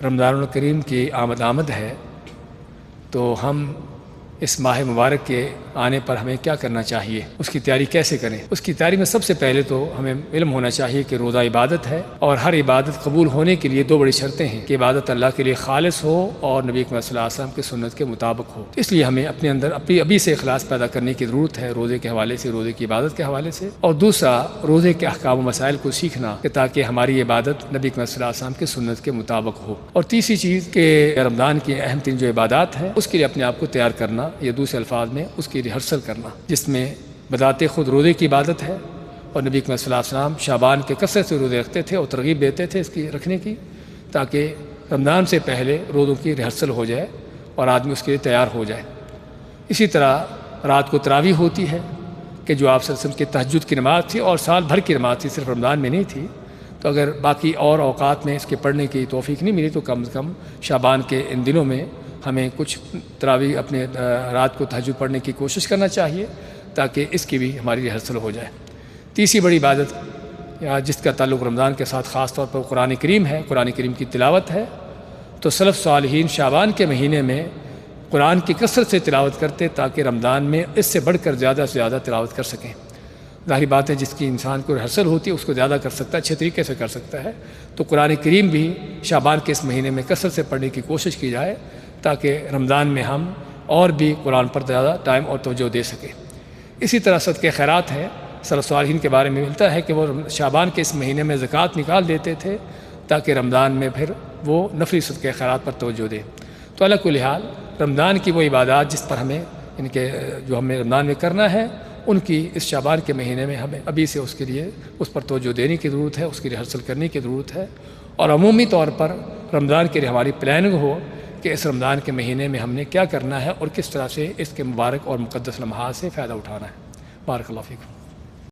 رمضان الکریم کی آمد ہے، تو ہم اس ماہ مبارک کے آنے پر ہمیں کیا کرنا چاہیے، اس کی تیاری کیسے کریں؟ اس کی تیاری میں سب سے پہلے تو ہمیں علم ہونا چاہیے کہ روزہ عبادت ہے، اور ہر عبادت قبول ہونے کے لیے دو بڑی شرطیں ہیں کہ عبادت اللہ کے لیے خالص ہو اور نبی اکرم صلی اللہ علیہ وسلم کی سنت کے مطابق ہو۔ اس لیے ہمیں اپنے اندر ابھی سے اخلاص پیدا کرنے کی ضرورت ہے، روزے کے حوالے سے، روزے کی عبادت کے حوالے سے، اور دوسرا روزے کے احکام و مسائل کو سیکھنا کہ تاکہ ہماری عبادت نبی اکرم صلی اللہ علیہ وسلم کی سنت کے مطابق ہو۔ اور تیسری چیز کہ رمضان کی اہم ترین جو عبادات ہیں اس کے لیے اپنے آپ کو تیار کرنا، یا دوسرے الفاظ میں اس کی ریہرسل کرنا، جس میں بذات خود روزے کی عبادت ہے، اور نبی اکرم صلی اللہ علیہ وسلم شعبان کے کثرت سے روزے رکھتے تھے اور ترغیب دیتے تھے اس کی رکھنے کی، تاکہ رمضان سے پہلے روزوں کی ریہرسل ہو جائے اور آدمی اس کے لیے تیار ہو جائے۔ اسی طرح رات کو تراویح ہوتی ہے کہ جو آپ صلی اللہ علیہ وسلم کی تہجد کی نماز تھی اور سال بھر کی نماز تھی، صرف رمضان میں نہیں تھی، تو اگر باقی اور اوقات میں اس کے پڑھنے کی توفیق نہیں ملی تو کم از کم شعبان کے ان دنوں میں ہمیں کچھ تراویح اپنے رات کو تہجد پڑھنے کی کوشش کرنا چاہیے، تاکہ اس کی بھی ہماری ریہرسل ہو جائے۔ تیسری بڑی عبادت یا جس کا تعلق رمضان کے ساتھ خاص طور پر قرآن کریم ہے، قرآن کریم کی تلاوت ہے، تو سلف صالحین شعبان کے مہینے میں قرآن کی کثرت سے تلاوت کرتے تاکہ رمضان میں اس سے بڑھ کر زیادہ سے زیادہ تلاوت کر سکیں۔ ظاہری بات ہے جس کی انسان کو ریہرسل ہوتی ہے اس کو زیادہ کر سکتا ہے، اچھے طریقے سے کر سکتا ہے، تو قرآن کریم بھی شعبان کے اس مہینے میں کثرت سے پڑھنے کی کوشش کی جائے تاکہ رمضان میں ہم اور بھی قرآن پر زیادہ ٹائم اور توجہ دے سکیں۔ اسی طرح صدقہ خیرات ہے، سلف صالحین کے بارے میں ملتا ہے کہ وہ شعبان کے اس مہینے میں زکوٰۃ نکال دیتے تھے تاکہ رمضان میں پھر وہ نفلی صدقہ خیرات پر توجہ دیں۔ تو علی کل حال رمضان کی وہ عبادات جس پر ہمیں ان کے جو ہمیں رمضان میں کرنا ہے، ان کی اس شعبان کے مہینے میں ہمیں ابھی سے اس کے لیے اس پر توجہ دینے کی ضرورت ہے، اس کی ریہرسل کرنے کی ضرورت ہے، اور عمومی طور پر رمضان کے لیے ہماری پلاننگ ہو کہ اس رمضان کے مہینے میں ہم نے کیا کرنا ہے اور کس طرح سے اس کے مبارک اور مقدس لمحات سے فائدہ اٹھانا ہے۔ بارک اللہ فیکم۔